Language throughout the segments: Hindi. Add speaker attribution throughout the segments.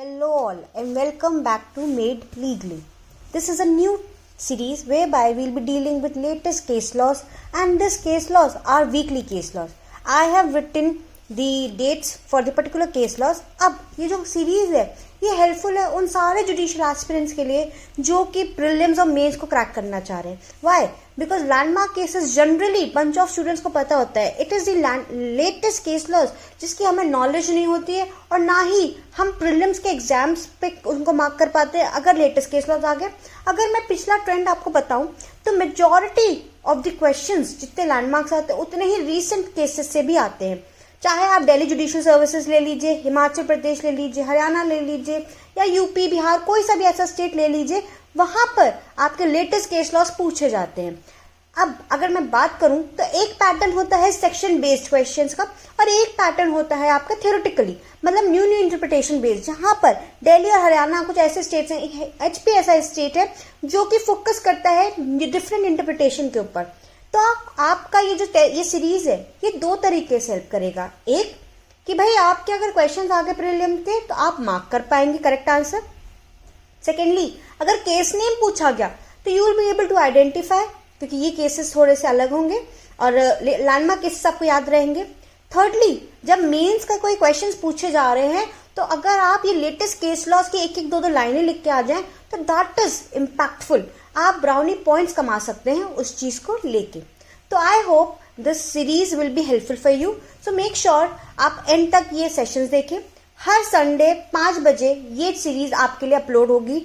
Speaker 1: Hello all and welcome back to Made Legally. This is a new series whereby we'll be dealing with latest case laws, and these case laws are weekly case laws. I have written the dates for the particular case laws. अब ये जो सीरीज है ये हेल्पफुल है उन सारे जुडिशियल एस्पिरेंट्स के लिए जो कि प्रीलिम्स और मेंस को क्रैक करना चाह रहे हैं. Why? Because landmark cases generally bunch of students को पता होता है. It is the latest case laws जिसकी हमें नॉलेज नहीं होती है और ना ही हम प्रीलिम्स के एग्जाम्स पे उनको मार्क कर पाते हैं अगर लेटेस्ट केस लॉज आ गए. अगर मैं पिछला ट्रेंड आपको बताऊं तो मेजॉरिटी ऑफ द क्वेश्चंस जितने लैंडमार्क्स आते हैं उतने ही रीसेंट केसेस से भी आते हैं. चाहे आप दिल्ली जुडिशियल सर्विसेज ले लीजिए, हिमाचल प्रदेश ले लीजिए, हरियाणा ले लीजिए या यूपी बिहार कोई सा भी ऐसा स्टेट ले लीजिए, वहां पर आपके लेटेस्ट केस लॉस पूछे जाते हैं. अब अगर मैं बात करूं तो एक पैटर्न होता है सेक्शन बेस्ड क्वेश्चंस का और एक पैटर्न होता है आपका थ्योरेटिकली, मतलब न्यू इंटरप्रिटेशन बेस्ड, जहां पर दिल्ली और हरियाणा कुछ ऐसे स्टेट्स हैं, एचपी ऐसा स्टेट है जो कि फोकस करता है डिफरेंट इंटरप्रिटेशन के ऊपर. तो आपका ये सीरीज है ये दो तरीके से हेल्प करेगा. एक कि भाई आपके अगर क्वेश्चंस आगे प्रीलिम के तो आप मार्क कर पाएंगे करेक्ट आंसर. सेकेंडली, अगर केस नेम पूछा गया तो you will be able to identify, क्योंकि ये केसेस थोड़े से अलग होंगे और लैंडमार्क केसेस आपको याद रहेंगे. थर्डली, जब मेंस का कोई क्वेश्चंस पूछे जा रहे हैं तो अगर आप ये लेटेस्ट केस लॉस की एक एक दो लाइनें लिख के आ जाएं तो दैट इज इम्पैक्टफुल. आप ब्राउनी पॉइंट्स कमा सकते हैं उस चीज को लेके. तो I hope this series will be helpful for you. So make sure आप एंड तक ये सेशंस देखें. हर संडे 5 बजे ये सीरीज आपके लिए अपलोड होगी,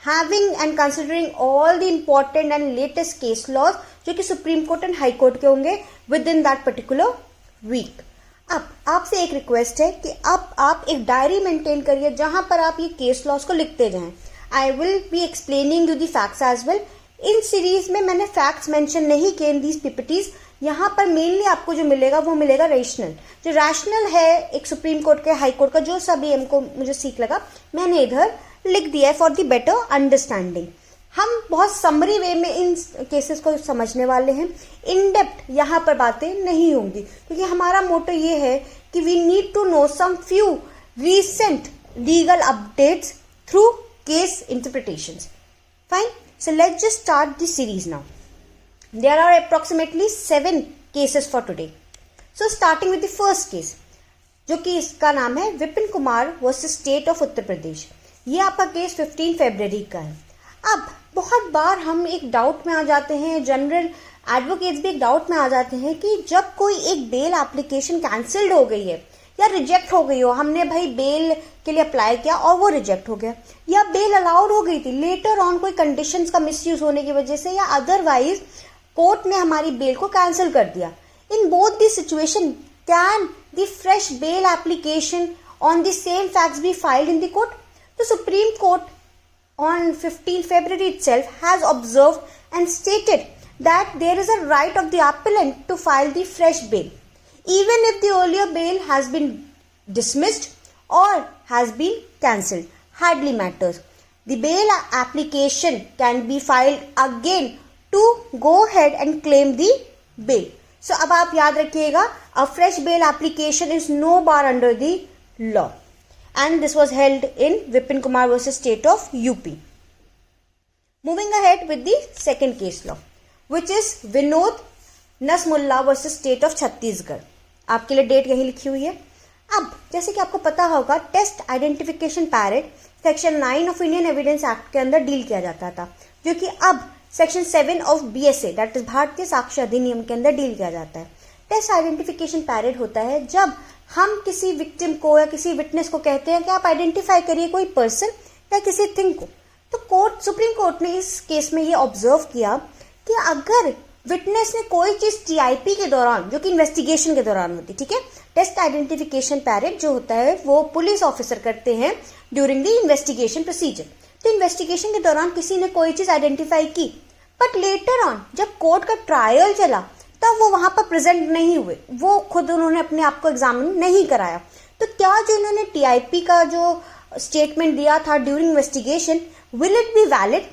Speaker 1: having and considering all the important and latest case laws जो कि supreme court and high court के होंगे within that particular week. अब आपसे एक रिक्वेस्ट है कि अब आप एक डायरी मेंटेन करिए जहां पर आप ये केस लॉज को लिखते जाएं. I will be explaining you the facts as well. इन सीरीज में मैंने फैक्ट्स मेंशन नहीं किए इन दीज पीपीटीज. यहाँ पर मेनली आपको जो मिलेगा वो मिलेगा रेशनल. जो रैशनल है एक सुप्रीम कोर्ट के हाई कोर्ट का जो सभी हमको मुझे सीख लगा मैंने इधर लिख दिया है फॉर द बेटर अंडरस्टैंडिंग. हम बहुत समरी वे में इन केसेस को समझने वाले हैं. इन डेप्थ यहाँ पर बातें नहीं होंगी क्योंकि हमारा मोटो ये है कि we need to know some few recent legal updates through case interpretations. Fine. So let's just start the series now. There are approximately 7 cases for today. So starting with the first case, जो कि इसका नाम है Vipin Kumar versus state of Uttar Pradesh. ये आपका केस 15 फरवरी का है. अब बहुत बार हम एक डाउट में आ जाते हैं, जनरल एडवोकेट्स भी एक डाउट में आ जाते हैं कि जब कोई एक बेल एप्लीकेशन कैंसिल्ड हो गई है या रिजेक्ट हो गई हो, हमने भाई बेल के लिए अप्लाई किया और वो रिजेक्ट हो गया, या बेल अलाउड हो गई थी लेटर ऑन कोई कंडीशंस का मिसयूज होने की वजह से, या अदरवाइज कोर्ट ने हमारी बेल को कैंसिल कर दिया. In both the situation can the fresh bail application on the same facts be filed in the court. तो supreme court on 15 February itself has observed and stated that there is a right of the appellant to file the fresh bail even if the earlier bail has been dismissed or has been cancelled. Hardly matters. The bail application can be filed again to go ahead and claim the bail. So अब आप याद रखिएगा, a fresh bail application is no bar under the law. And this was held in Vipin Kumar versus State of UP. Moving ahead with the second case law, which is Vinod Nasmulla versus State of Chhattisgarh. आपके लिए डेट यही लिखी हुई है. अब जैसे कि आपको पता होगा test identification parade section 9 of Indian evidence act के अंदर डील किया जाता था, जो कि अब section 7 of BSA that is Bharatiya Sakshya अधिनियम के अंदर डील किया जाता है. टेस्ट आइडेंटिफिकेशन पैरेड होता है जब हम किसी विक्टिम को या किसी विटनेस को कहते हैं कि आप आइडेंटिफाई करिए कोई पर्सन या किसी थिंग को. तो सुप्रीम कोर्ट ने इस केस में ये ऑब्जर्व किया कि अगर विटनेस ने कोई चीज TIP के दौरान, जो कि इन्वेस्टिगेशन के दौरान होती, ठीक है, टेस्ट आइडेंटिफिकेशन पैरेड जो होता है वो पुलिस ऑफिसर करते हैं ड्यूरिंग द इन्वेस्टिगेशन प्रोसीजर. तो इन्वेस्टिगेशन के दौरान किसी ने कोई चीज आइडेंटिफाई की बट लेटर ऑन जब कोर्ट का ट्रायल चला तब वो वहां पर प्रेजेंट नहीं हुए, वो खुद उन्होंने अपने आप को एग्जामिन नहीं कराया. तो क्या जो इन्होंने TIP का जो स्टेटमेंट दिया था during investigation will it be valid?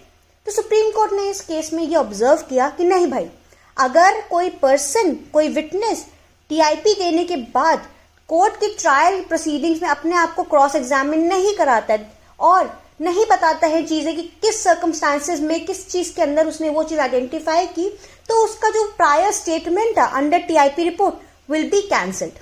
Speaker 1: तो सुप्रीम कोर्ट ने इस केस में ये ऑब्जर्व किया कि नहीं भाई, अगर कोई पर्सन, कोई विटनेस TIP देने के बाद कोर्ट की ट्रायल प्रोसीडिंग्स में अपने आप को क्रॉस एग्जामिन नहीं कराता है और नहीं बताता है चीजें कि किस सर्कमस्टांसेस में किस चीज के अंदर उसने वो चीज आइडेंटिफाई की, तो उसका जो प्रायर स्टेटमेंट है under TIP report will be cancelled.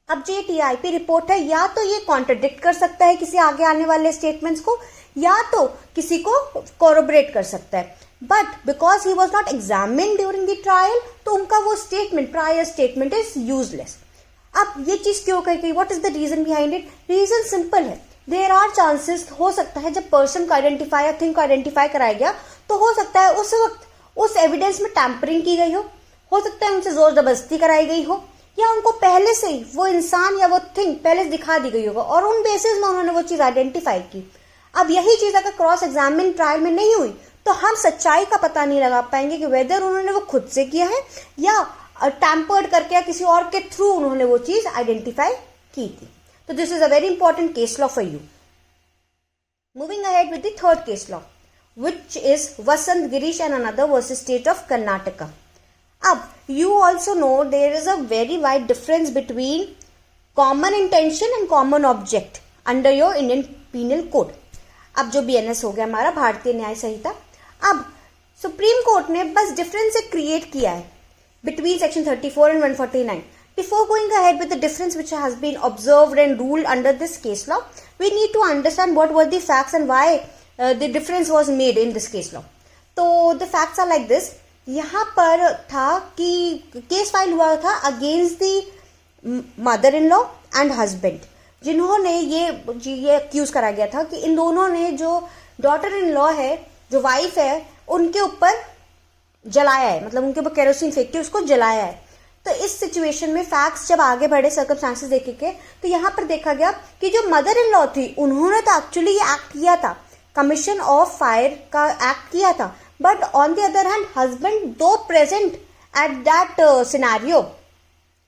Speaker 1: अब जो ये टीआईपी रिपोर्ट है या तो ये कॉन्ट्रडिक्ट कर सकता है किसी आगे आने वाले स्टेटमेंट्स को या तो किसी को कोरोबरेट कर सकता है, but because he was not examine during the trial तो उनका वो statement prior statement is useless. अब ये चीज क्यों कही गई, what is the reason behind it? Reason simple है, देयर आर चांसेस, हो सकता है जब पर्सन को आइडेंटिफाई या थिंग को आइडेंटिफाई कराया गया तो हो सकता है उस वक्त उस एविडेंस में टैंपरिंग की गई हो सकता है उनसे जोर जबरदस्ती कराई गई हो या उनको पहले से ही वो इंसान या वो थिंग पहले से दिखा दी गई होगा और उन बेसिस में उन्होंने वो चीज आइडेंटिफाई की। अब यही चीज अगर क्रॉस एग्जामिन ट्रायल में नहीं हुई तो हम सच्चाई का पता नहीं लगा पाएंगे कि वेदर उन्होंने वो खुद से किया है या टैंपर्ड करके या किसी और के थ्रू उन्होंने वो चीज आइडेंटिफाई की थी। तो this is a very important case law for you. Moving ahead with the third case law which is Vasant Girish and another versus state of Karnataka. अब you also know there is a very wide difference between common intention and common object under your Indian Penal Code. अब जो BNS हो गया हमारा भारतीय न्याय संहिता, अब सुप्रीम कोर्ट ने बस डिफरेंस एक क्रिएट किया है between section 34 and 149. Before going ahead with the difference which has been observed and ruled under this case law, we need to understand what were the facts and why the difference was made in this case law. तो the facts are like this. यहाँ पर था कि केस फाइल हुआ था against the mother in law and husband, जिन्होंने ये एक्यूज करा गया था कि इन दोनों ने जो डॉटर इन लॉ है, जो वाइफ है, उनके ऊपर जलाया है, मतलब उनके ऊपर केरोसिन फेंक के उसको जलाया है। तो इस सिचुएशन में फैक्ट्स जब आगे बढ़े, सर्कमस्टांसेस देखे के, तो यहाँ पर देखा गया कि जो मदर इन लॉ थी उन्होंने तो एक्चुअली ये एक्ट किया था, कमीशन ऑफ फायर का एक्ट किया था, but on the other hand husband दो प्रेजेंट एट दैट सिनेरियो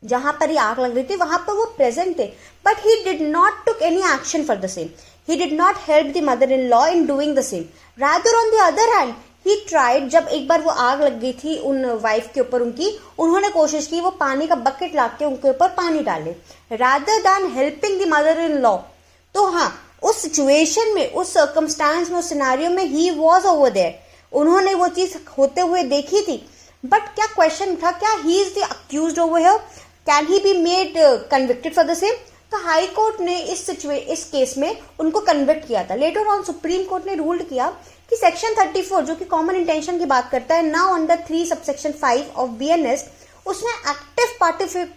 Speaker 1: जहां पर ये आग लग रही थी वहां पर वो प्रेजेंट थे, but he did not took any action for the same, he did not help the mother in law in doing the same, rather on the other hand he tried, जब एक बार वो आग लग गई थी उन वाइफ के ऊपर उनकी, उन्होंने कोशिश की वो पानी का बकेट लाके उनके ऊपर पानी डाले, rather than helping the mother in law. तो हाँ, उस सिचुएशन में, उस सर्कमस्टांस में, उस सिनेरियो में ही वॉज ओवर देयर, उन्होंने वो चीज होते हुए देखी थी, बट क्या क्वेश्चन था, क्या he is the accused over here, can he be made convicted for the same? तो हाई कोर्ट ने इस केस में उनको कन्विक्ट किया था। लेटर ऑन सुप्रीम कोर्ट ने रूल्ड किया कि सेक्शन 34 जो कि कॉमन इंटेंशन की बात करता है, now under 3 subsection 5 of BNS, उसमें active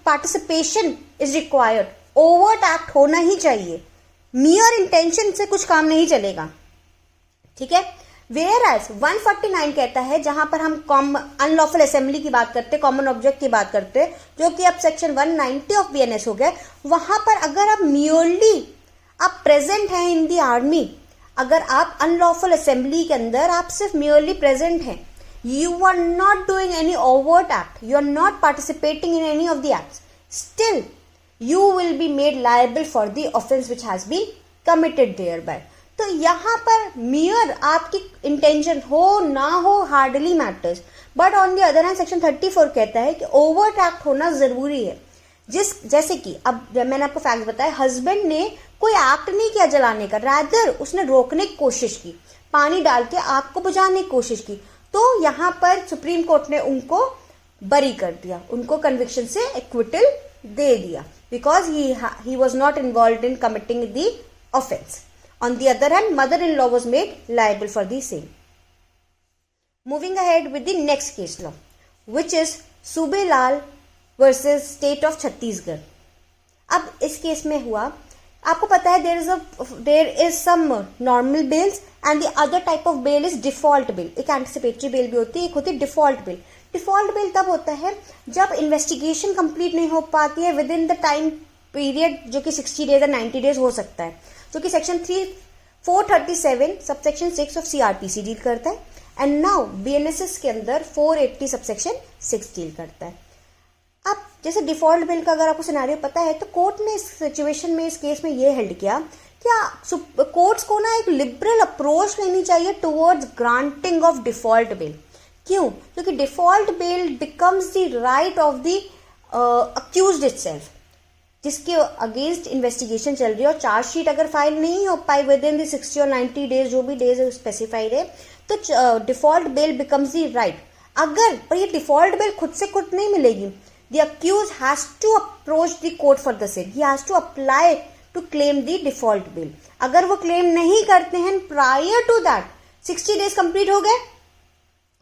Speaker 1: participation is required, overt act होना ही चाहिए, मियर इंटेंशन से कुछ काम नहीं चलेगा, ठीक है। वेयर एज 149 कहता है, जहां पर हम अनलॉफुल असेंबली की बात करते, कॉमन ऑब्जेक्ट की बात करते, जो कि अब सेक्शन 190 ऑफ बीएनएस हो गया, वहां पर अगर आप मियरली आप प्रेजेंट हैं इन दी आर्मी, अगर आप अनलॉफुल असेंबली के अंदर आप सिर्फ मियरली प्रेजेंट हैं, you are not doing any overt act, you are not participating in any of the acts, still you will be made liable for the offense which has been committed thereby. तो यहाँ पर mere आपकी इंटेंशन हो ना हो hardly matters, but on the other hand section 34 कहता है कि ओवर्ट एक्ट होना जरूरी है। जैसे कि अब मैंने आपको फैक्ट बताया, हस्बैंड ने कोई एक्ट नहीं किया जलाने का, रादर उसने रोकने की कोशिश की, पानी डाल के आग को बुझाने की कोशिश की, तो यहाँ पर सुप्रीम कोर्ट ने उनको बरी कर दिया, उनको कन्विक्शन से एक्विटल दे दिया, because he was not involved in committing the offense. On the other hand, mother-in-law was made liable for the same. Moving ahead with the next case law, which is Subelal versus State of Chhattisgarh. अब इस केस में हुआ, आपको पता है there is some normal bails and the other type of bail is default bail. एक anticipatory bail भी होती है, एक होती है default bail. डिफॉल्ट बेल तब होता है जब इन्वेस्टिगेशन कंप्लीट नहीं हो पाती है with in the time period, जो कि 60 डेज या 90 डेज हो सकता है, जो कि section 437 subsection 6 of CrPC deal करता है, एंड नाउ बीएनएसएस के अंदर 480 सबसेक्शन 6 डील करता है। अब जैसे डिफॉल्ट बिल का अगर आपको सिनेरियो पता है, तो कोर्ट ने इस सिचुएशन में, इस केस में ये हेल्ड किया क्या कोर्ट्स को ना एक लिबरल अप्रोच लेनी चाहिए towards granting of default bail. क्यों? क्योंकि default bail becomes the right of the accused itself. जिसके अगेंस्ट इन्वेस्टिगेशन चल रही है और चार्जशीट अगर फाइल नहीं हो पाई विद इन द 60 और 90 डेज जो भी डेज स्पेसिफाइड है, तो default bail becomes the right. अगर पर ये डिफॉल्ट बेल खुद से खुद नहीं मिलेगी, the accused has to approach the court for the same, he has to apply to claim the default bail. अगर वो क्लेम नहीं करते हैं prior to that 60 days complete हो गए,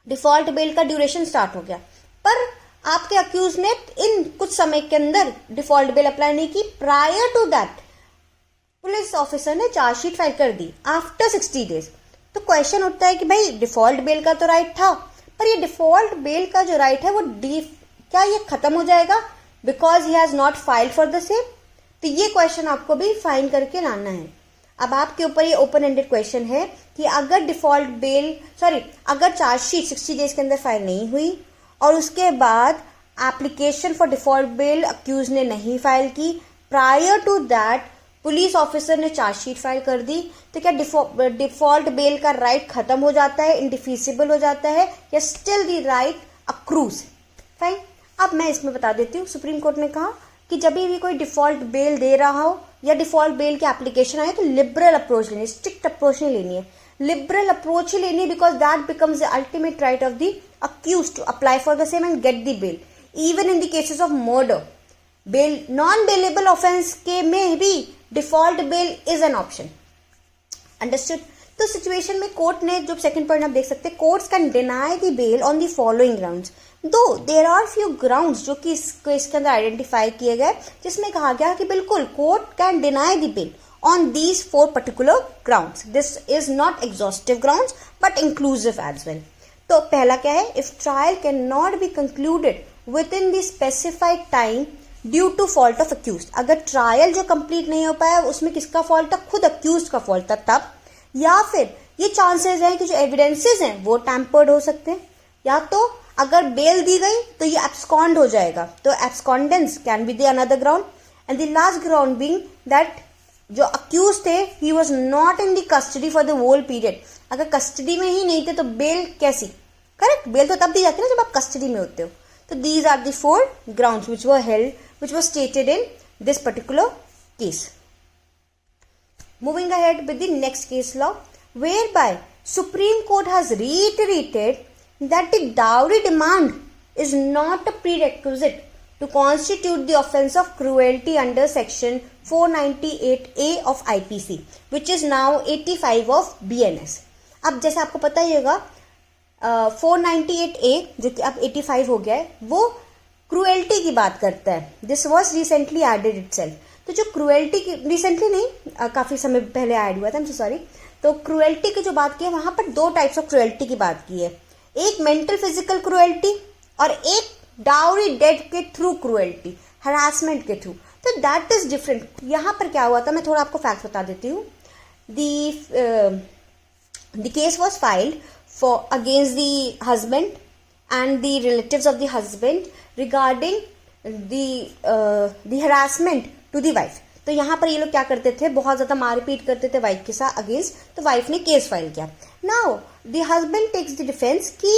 Speaker 1: डिफॉल्ट बेल का ड्यूरेशन स्टार्ट हो गया, पर आपके अक्यूज ने इन कुछ समय के अंदर डिफॉल्ट बेल अप्लाई नहीं की, prior to that police officer ने चार्जशीट फाइल कर दी आफ्टर 60 डेज, तो क्वेश्चन उठता है कि भाई डिफॉल्ट बेल का तो राइट था, पर ये डिफॉल्ट बेल का जो राइट है वो क्या ये खत्म हो जाएगा because he has not filed for the same? तो ये क्वेश्चन आपको भी फाइन करके लाना है। अब आपके ऊपर ये ओपन एंडेड क्वेश्चन है कि अगर डिफॉल्ट बेल अगर चार्जशीट 60 डेज के अंदर फाइल नहीं हुई और उसके बाद application for default bail accused ने नहीं फाइल की, prior to that police officer ने चार्जशीट फाइल कर दी, तो क्या डिफॉल्ट बेल का राइट खत्म हो जाता है, इंडिफिजिबल हो जाता है, या still the right accrues? Fine. अब मैं इसमें बता देती हूँ, सुप्रीम कोर्ट ने कहा कि जब भी कोई डिफॉल्ट बेल दे रहा हो या डिफॉल्ट बेल की एप्लीकेशन आए तो लिबरल अप्रोच लेनी है, स्ट्रिक्ट अप्रोच नहीं लेनी है, लिबरल अप्रोच ही लेनी है, because that becomes the ultimate right of the accused to apply for the same and get the bail, even in the cases of murder. Bail non bailable offence के में भी default bail is an option. Understood? तो सिचुएशन में कोर्ट ने, जो सेकंड पॉइंट आप देख सकते हैं, courts can deny the bail on the following grounds, दो देर आर फ्यू ग्राउंड्स जो कि इसके अंदर आइडेंटिफाई किए गए, जिसमें कहा गया कि बिल्कुल court can deny the bail on these 4 particular grounds. This is not exhaustive grounds but inclusive as well. तो पहला क्या है? If trial can not be concluded within the specified time due to fault of accused, अगर ट्रायल जो कंप्लीट नहीं हो पाया उसमें किसका फॉल्ट था? खुद अक्यूज का फॉल्ट था तब, या फिर ये चांसेस हैं कि जो एविडेंसेस हैं वो टैम्पर्ड हो सकते हैं, या तो अगर बेल दी गई तो ये एब्सकॉन्ड हो जाएगा, तो abscondence can be the another ground, and the last ground being that जो अक्यूज थे he was not in the custody for the whole period, अगर कस्टडी में ही नहीं थे तो बेल कैसी? करेक्ट, बेल तो तब दी जाती है ना जब आप कस्टडी में होते हो। तो these are the 4 grounds which were held, which was stated in this particular case. Moving ahead with the next case law, whereby Supreme Court has reiterated that the dowry demand is not a prerequisite to constitute the offence of cruelty under section 498A of IPC, which is now 85 of BNS. अब जैसे आपको पता ही होगा 498A जो कि अब 85 हो गया है, वो क्रूएल्टी की बात करता है। This was recently added itself. तो जो क्रूएल्टी की, रिसेंटली नहीं, काफी समय पहले ऐड हुआ था, आई एम सो सॉरी। तो क्रूएल्टी की जो बात की है वहां पर 2 टाइप्स ऑफ क्रूएल्टी की बात की है, एक मेंटल फिजिकल क्रूएल्टी और एक डाउरी डेड के थ्रू क्रूएल्टी, हरासमेंट के थ्रू। तो दैट इज डिफरेंट। यहां पर क्या हुआ था, मैं थोड़ा आपको फैक्ट बता देती हूँ। The case was filed for against the husband and the relatives of the husband regarding the harassment to the wife। तो यहाँ पर ये लोग क्या करते थे, बहुत ज्यादा मारपीट करते थे वाइफ के साथ अगेंस्ट, तो वाइफ ने केस फाइल किया। Now the husband takes the defence कि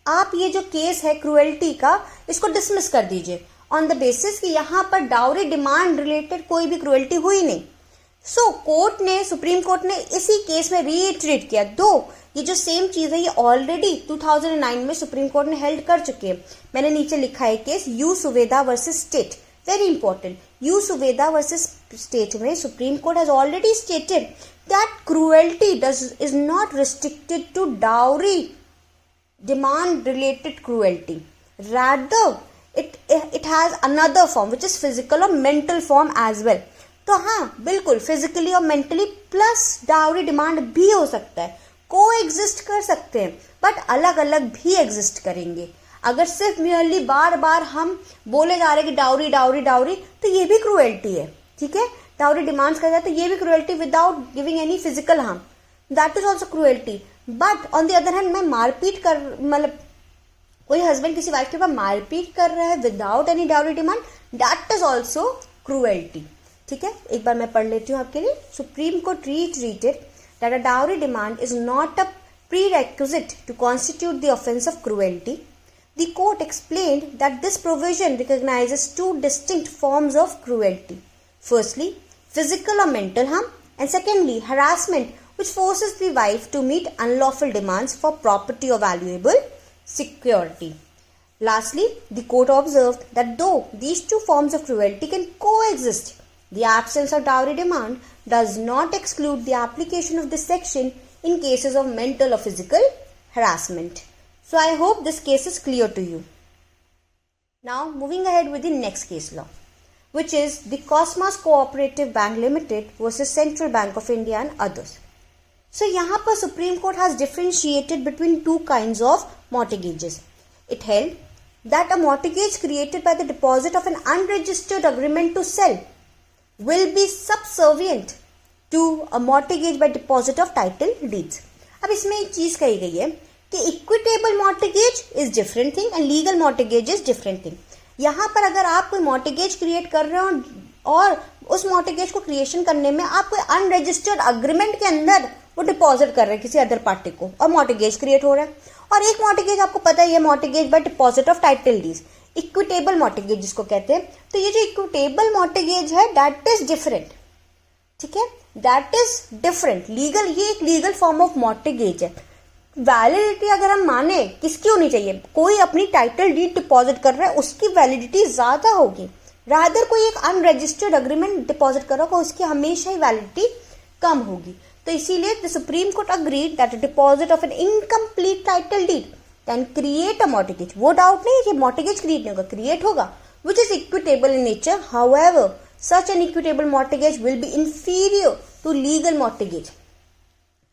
Speaker 1: आप ये जो केस है क्रूएल्टी का, इसको डिसमिस कर दीजिए ऑन द बेसिस कि यहाँ पर डाउरी डिमांड रिलेटेड कोई भी क्रूएल्टी हुई नहीं। सो कोर्ट ने, सुप्रीम कोर्ट ने इसी केस में रीइटरेट किया, दो ये जो सेम चीज है ये ऑलरेडी 2009 में सुप्रीम कोर्ट ने हेल्ड कर चुके हैं। मैंने नीचे लिखा है case U Suvetha versus State, very important. U Suvetha versus State में Supreme Court has already stated that cruelty is not restricted to dowry demand related cruelty, rather it has another form which is physical और mental form as well। तो हाँ बिल्कुल फिजिकली और मेंटली प्लस डाउरी डिमांड भी हो सकता है, को एग्जिस्ट कर सकते हैं, बट अलग अलग भी एग्जिस्ट करेंगे। अगर सिर्फ म्यूरली बार बार हम बोले जा रहे हैं कि डाउरी डाउरी डाउरी, तो ये भी क्रूएल्टी है, ठीक है। डाउरी डिमांड्स कर जाए तो ये भी cruelty without giving any physical harm, that is also cruelty. But on the other hand मैं मारपीट कर, मतलब कोई हस्बैंड किसी वाइफ के ऊपर मारपीट कर रहा है without any dowry demand, that is also cruelty, ठीक है। एक बार मैं पढ़ लेती हूँ आपके लिए। Supreme Court reiterated that a dowry demand is not a prerequisite to constitute the offence of cruelty, The court explained that this provision recognizes two distinct forms of cruelty. Firstly, physical or mental harm, and secondly, harassment, which forces the wife to meet unlawful demands for property or valuable security. Lastly, the court observed that though these two forms of cruelty can coexist, the absence of dowry demand does not exclude the application of this section in cases of mental or physical harassment. So I hope this case is clear to you. Now moving ahead with the next case law, which is the Cosmos Cooperative Bank Limited versus Central Bank of India and others. So यहाँ पर Supreme Court has differentiated between two kinds of mortgages. It held that a mortgage created by the deposit of an unregistered agreement to sell will be subservient to a mortgage by deposit of title deeds. अब इसमें एक चीज कही गई है कि equitable mortgage is different thing and legal mortgage is different thing. यहाँ पर अगर आप कोई मॉर्टगेज क्रिएट कर रहे हो और उस मॉर्टगेज को क्रिएशन करने में आप कोई अनरजिस्टर्ड अग्रीमेंट के अंदर वो डिपॉजिट कर रहे हैं किसी अदर पार्टी को और मॉर्टगेज क्रिएट हो रहा है, और एक मॉर्टगेज आपको पता ही है mortgage bye deposit of title deeds, equitable mortgage जिसको कहते हैं. तो ये जो इक्विटेबल मॉर्टगेज है दैट इज डिफरेंट. ठीक है, दैट इज डिफरेंट. लीगल, ये एक लीगल फॉर्म ऑफ मॉर्टगेज है. वैलिडिटी अगर हम माने किसकी होनी चाहिए, कोई अपनी टाइटल डीड डिपॉजिट कर रहा है उसकी वैलिडिटी ज्यादा होगी, रादर कोई एक अनरजिस्टर्ड अग्रीमेंट डिपॉजिट कर रहा होगा उसकी हमेशा ही वैलिडिटी कम होगी. तो इसीलिए the Supreme Court agreed that deposit of an incomplete title deed can create a mortgage. वो डाउट नहीं कि मॉर्टगेज क्रिएट नहीं होगा, क्रिएट होगा, which is equitable in nature. However such an equitable mortgage will be inferior to legal mortgage.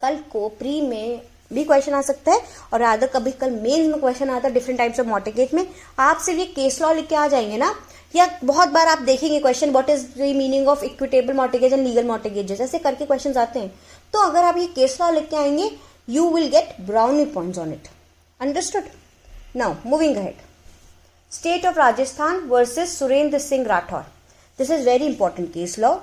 Speaker 1: कल को प्री में भी क्वेश्चन आ सकता है और रादर कभी कल मेंस में क्वेश्चन आता है डिफरेंट टाइप्स ऑफ मॉर्टगेज में. आप सिर्फ ये केस लॉ लेके आ जाएंगे ना, या बहुत बार आप देखेंगे question what is the meaning of equitable mortgage and legal mortgages, ऐसे करके क्वेश्चन आते हैं. तो अगर आप ये केस लॉ लेके आएंगे you will get brownie points on it. Understood? Now moving ahead, State of Rajasthan versus Surendra Singh Rathore. This is very important case law.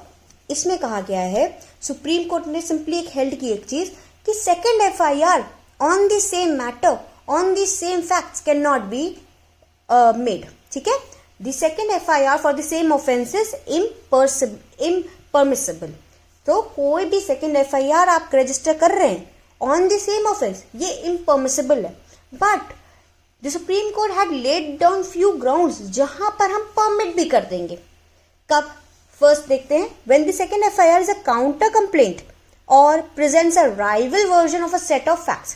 Speaker 1: इसमें कहा गया है, सुप्रीम कोर्ट ने सिंपली एक हेल्ड की एक चीज कि second FIR on the same matter on the same facts can not be made. ठीक है, the second FIR for the same offence is impermissible. तो कोई भी सेकेंड FIR आप रजिस्टर कर रहे हैं ऑन द सेम ऑफेंस, ये इम्परमिसिबल है. But the Supreme court had laid down few grounds जहां पर हम परमिट भी कर देंगे. कब? फर्स्ट देखते हैं, when the second FIR is a counter complaint और presents a rival version of a set of facts.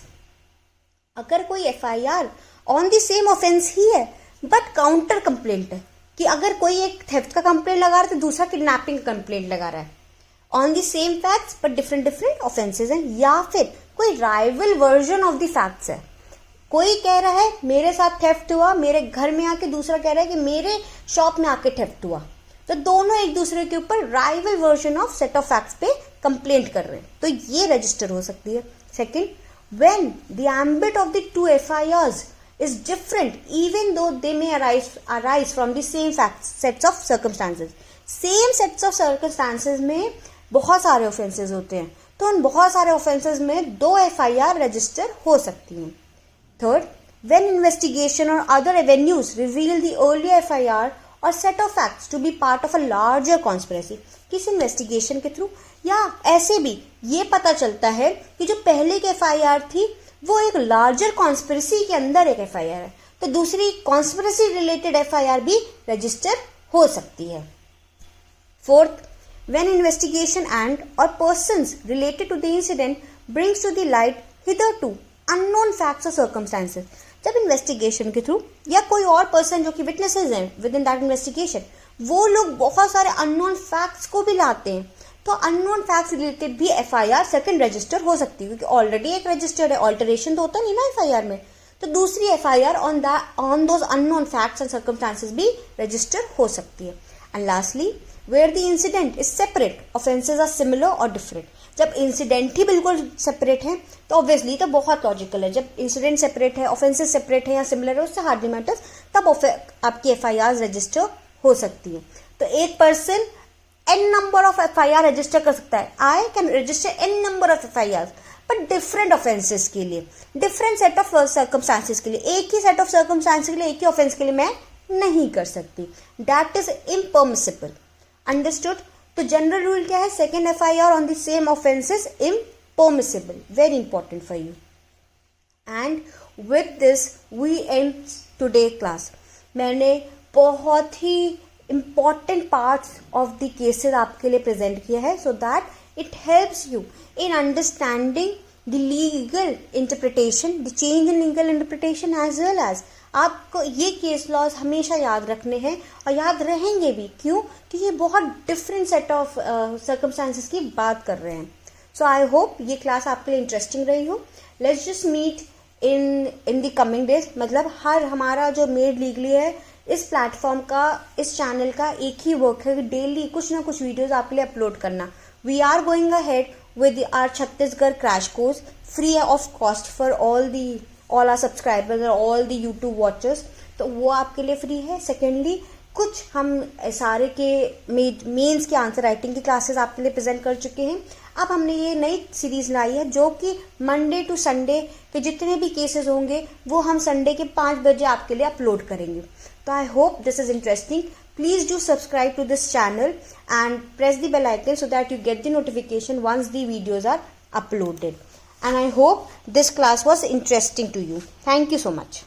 Speaker 1: अगर कोई FIR on the same offence ही है बट काउंटर कंप्लेंट है, कि अगर कोई एक थेफ्ट का कंप्लेंट लगा रहा है तो दूसरा किडनैपिंग का कंप्लेंट लगा रहा है on the same facts but different offences हैं, या फिर कोई rival version of the facts है, कोई कह रहा है मेरे साथ थेफ्ट हुआ मेरे घर में आके, दूसरा कह रहा है कि मेरे शॉप में आके थेफ्ट हुआ, तो दोनों एक दूसरे के ऊपर rival version of set of facts पे कंप्लेंट कर रहे हैं, तो ये रजिस्टर हो सकती है. Second, when the ambit of the two FIRs is different even though they may arise from the same facts sets of circumstances. Same sets of circumstances में बहुत सारे ऑफेंसेस होते हैं, तो उन बहुत सारे ऑफेंसेस में 2 FIR रजिस्टर हो सकती हैं. Third, when investigation or other avenues reveal the earlier FIR or set of facts to be part of a larger conspiracy. किसी इन्वेस्टिगेशन के थ्रू या ऐसे भी ये पता चलता है कि जो पहले की FIR थी वो एक लार्जर कॉन्स्पिरेसी के अंदर एक FIR है, तो दूसरी कॉन्स्पिरेसी रिलेटेड FIR भी रजिस्टर हो सकती है. Fourth, when investigation and or persons related to the incident brings to the light hitherto unknown facts or circumstances. जब इन्वेस्टिगेशन के थ्रू या कोई और पर्सन जो कि विटनेसेस हैं विद इन दैट इन्वेस्टिगेशन, वो लोग बहुत सारे अननोन फैक्ट्स को भी लाते हैं, तो अननोन फैक्ट्स रिलेटेड भी FIR सेकंड रजिस्टर हो सकती है, क्योंकि ऑलरेडी एक रजिस्टर्ड है, ऑल्टरेशन तो होता नहीं ना FIR में, तो दूसरी FIR on those unknown facts and circumstances भी रजिस्टर हो सकती है. And lastly, where the incident is separate, offences are similar और डिफरेंट. जब इंसिडेंट ही बिल्कुल सेपरेट है तो ऑब्वियसली तो बहुत लॉजिकल है, जब इंसिडेंट सेपरेट है, ऑफेंसेस सेपरेट है या सिमिलर है, उससे हार्डली मैटर्स, तब आपकी FIR रजिस्टर हो सकती है. तो एक person n number of FIR register कर सकता है, I can register n number of FIR, but different offences के लिए, डिफरेंट सेट ऑफ सर्कमस्टांसेस के लिए, एक ही सेट ऑफ सर्कमस्टांसेस के लिए, एक ही ऑफेंस के लिए मैं नहीं कर सकती. That is impermissible. अंडरस्टूड. तो जनरल रूल क्या है? Second FIR on the same offence is impermissible. Very important for you. And with this we end today class. मैंने बहुत ही important parts of the cases आपके लिए प्रेजेंट किया है, so that it helps you in understanding the legal interpretation, the change in legal interpretation, as well as आपको ये केस लॉज हमेशा याद रखने हैं और याद रहेंगे भी. क्यों? कि ये बहुत डिफरेंट सेट ऑफ सर्कमस्टांसेस की बात कर रहे हैं. सो आई होप ये क्लास आपके लिए इंटरेस्टिंग रही हो. Let's just meet in the coming days. मतलब हमारा जो मेड लीगली है, इस प्लेटफॉर्म का, इस चैनल का एक ही वर्क है कि डेली कुछ ना कुछ वीडियोस आपके लिए अपलोड करना. We are going ahead with our Chhattisgarh crash course, free of cost for all our subscribers और ऑल द यूट्यूब वॉचर्स. तो वो आपके लिए फ्री है. सेकेंडली कुछ हम सारे के मेंस के आंसर राइटिंग की क्लासेस आपके लिए प्रेजेंट कर चुके हैं. अब हमने ये नई सीरीज लाई है जो कि मंडे टू संडे के जितने भी केसेस होंगे वो हम संडे के 5 बजे आपके लिए अपलोड करेंगे. So I hope this is interesting. Please do subscribe to this channel and press the bell icon so that you get the notification once the videos are uploaded. And I hope this class was interesting to you. Thank you so much.